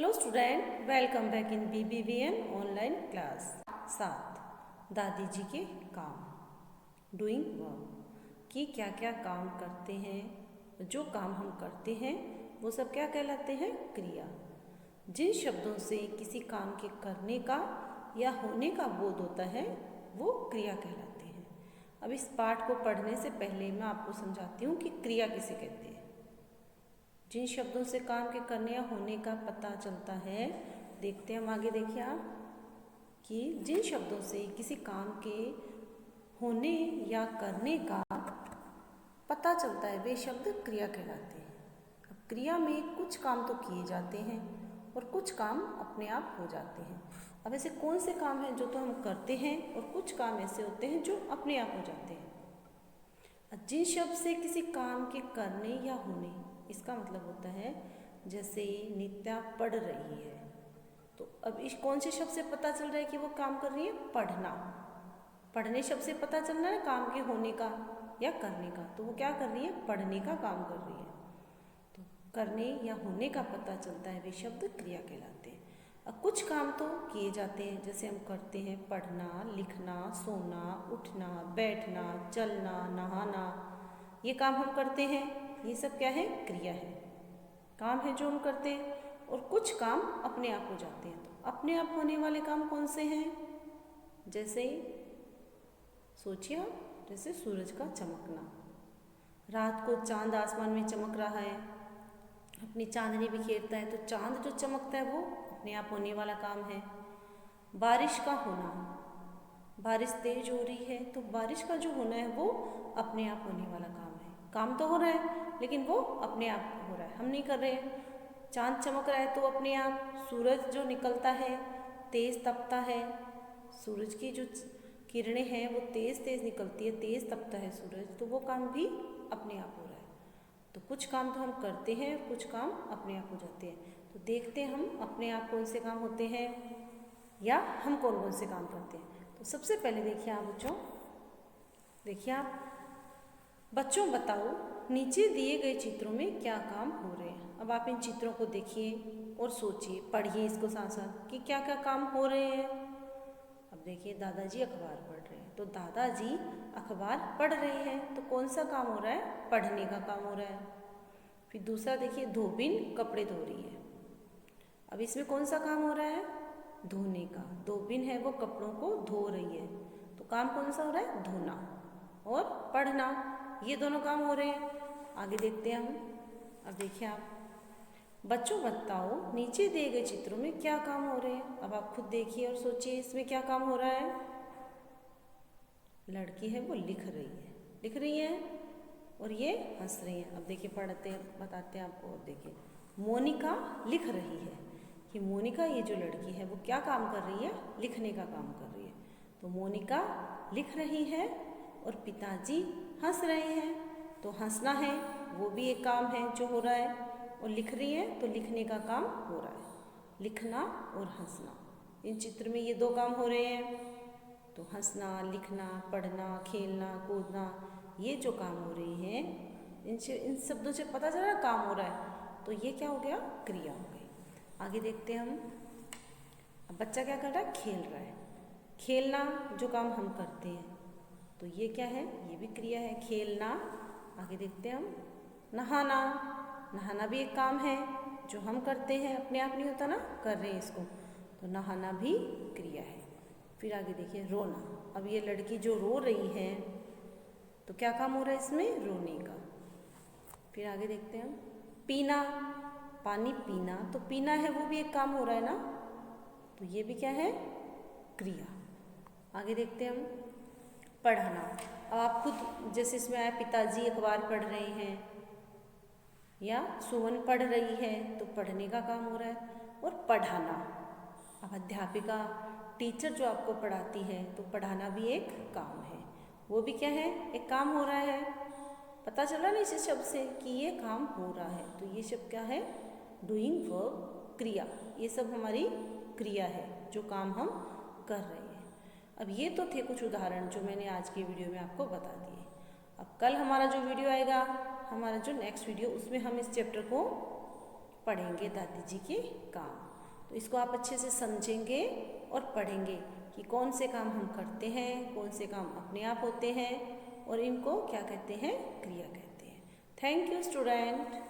Hello student, welcome back in BBVN online class. 7 दादी जी के काम, डूइंग वर्क कि क्या क्या काम करते हैं। जो काम हम करते हैं वो सब क्या कहलाते हैं? क्रिया। जिन शब्दों से किसी काम के करने का या होने का बोध होता है वो क्रिया कहलाते हैं। अब इस पाठ को पढ़ने से पहले मैं आपको समझाती हूँ कि क्रिया किसे कहते हैं। जिन शब्दों से काम के करने या होने का पता चलता है, देखते हैं हम आगे। देखिए आप कि जिन शब्दों से किसी काम के होने या करने का पता चलता है वे शब्द क्रिया कहलाते हैं। अब क्रिया में कुछ काम तो किए जाते हैं और कुछ काम अपने आप हो जाते हैं। अब ऐसे कौन से काम हैं जो तो हम करते हैं और कुछ काम ऐसे होते हैं जो अपने आप हो जाते हैं। जिन शब्द से किसी काम के करने या होने, इसका मतलब होता है जैसे नित्या पढ़ रही है, तो अब इस कौन से शब्द से पता चल रहा है कि वो काम कर रही है? पढ़ना। पढ़ने शब्द से पता चल रहा है काम के होने का या करने का, तो वो क्या कर रही है? पढ़ने का काम कर रही है। तो करने या होने का पता चलता है वे शब्द क्रिया कहलाते हैं। अब कुछ काम तो किए जाते हैं, जैसे हम करते हैं पढ़ना, लिखना, सोना, उठना, बैठना, चलना, नहाना, ये काम हम करते हैं। ये सब क्या है? क्रिया है, काम है जो हम करते हैं। और कुछ काम अपने आप हो जाते हैं। तो अपने आप होने वाले काम कौन से हैं? जैसे सोचिए आप, जैसे सूरज का चमकना, रात को चांद आसमान में चमक रहा है, अपनी चांदनी बिखेरता है, तो चांद जो चमकता है वो अपने आप होने वाला काम है। बारिश का होना, बारिश तेज हो रही है तो बारिश का जो होना है वो अपने आप होने वाला काम है। काम तो हो रहा है लेकिन वो अपने आप हो रहा है, हम नहीं कर रहे हैं। चांद चमक रहा है तो अपने आप। सूरज जो निकलता है, तेज तपता है, सूरज की जो किरणें हैं वो तेज तेज निकलती है, तेज तपता है सूरज, तो वो काम भी अपने आप हो रहा है। तो कुछ काम तो हम करते हैं, कुछ काम अपने आप हो जाते हैं। तो देखते हैं हम अपने आप कौन से काम होते हैं या हम कौन कौन से काम करते हैं। तो सबसे पहले देखिए आप बच्चों, देखिए आप बच्चों बताओ नीचे दिए गए चित्रों में क्या काम हो रहे हैं। अब आप इन चित्रों को देखिए और सोचिए, पढ़िए इसको साथ साथ कि क्या क्या काम हो रहे हैं। अब देखिए दादाजी अखबार पढ़ रहे हैं, तो दादाजी अखबार पढ़ रहे हैं, तो कौन सा काम हो रहा है? पढ़ने का काम हो रहा है। फिर दूसरा देखिए, धोबिन कपड़े धो रही है। अब इसमें कौन सा काम हो रहा है? धोने का। धोबिन है वो कपड़ों को धो रही है, तो काम कौन सा हो रहा है? धोना और पढ़ना, ये दोनों काम हो रहे हैं। आगे देखते हैं हम। अब देखिए आप बच्चों बताओ नीचे दिए गए चित्रों में क्या काम हो रहे हैं। अब आप खुद देखिए और सोचिए इसमें क्या काम हो रहा है। लड़की है वो लिख रही है, लिख रही है और ये हंस रही है। अब देखिए पढ़ते हैं, बताते हैं आपको। और देखिए मोनिका लिख रही है कि मोनिका ये जो लड़की है वो क्या काम कर रही है? लिखने का काम कर रही है। तो मोनिका लिख रही है और पिताजी हंस रहे हैं, तो हंसना है वो भी एक काम है जो हो रहा है, और लिख रही है तो लिखने का काम हो रहा है। लिखना और हंसना, इन चित्र में ये दो काम हो रहे हैं। तो हंसना, लिखना, पढ़ना, खेलना, कूदना, ये जो काम हो रही हैं, इन शब्दों से पता चला काम हो रहा है, तो ये क्या हो गया? क्रिया हो गई। आगे देखते हैं हम। अब बच्चा क्या कर रहा है? खेल रहा है। खेलना जो काम हम करते हैं, तो ये क्या है? ये भी क्रिया है, खेलना। आगे देखते हैं हम। नहाना, नहाना भी एक काम है जो हम करते हैं, अपने आप नहीं होता ना, कर रहे हैं इसको, तो नहाना भी क्रिया है। फिर आगे देखिए रोना। अब ये लड़की जो रो रही है, तो क्या काम हो रहा है इसमें? रोने का। फिर आगे देखते हैं हम। पीना, पानी पीना, तो पीना है वो भी एक काम हो रहा है ना, तो ये भी क्या है? क्रिया। आगे देखते हैं हम। पढ़ना, अब आप खुद, जैसे इसमें आया पिताजी अखबार पढ़ रहे हैं या सुमन पढ़ रही है, तो पढ़ने का काम हो रहा है। और पढ़ाना, अब अध्यापिका, टीचर जो आपको पढ़ाती है, तो पढ़ाना भी एक काम है, वो भी क्या है? एक काम हो रहा है। पता चला ना इस शब्द से कि ये काम हो रहा है, तो ये शब्द क्या है? डूइंग वर्ब, क्रिया। ये सब हमारी क्रिया है, जो काम हम कर रहे हैं। अब ये तो थे कुछ उदाहरण जो मैंने आज की वीडियो में आपको बता दिए। अब कल हमारा जो वीडियो आएगा, हमारा जो नेक्स्ट वीडियो, उसमें हम इस चैप्टर को पढ़ेंगे दादी जी के काम। तो इसको आप अच्छे से समझेंगे और पढ़ेंगे कि कौन से काम हम करते हैं, कौन से काम अपने आप होते हैं और इनको क्या कहते हैं, क्रिया कहते हैं। Thank you student.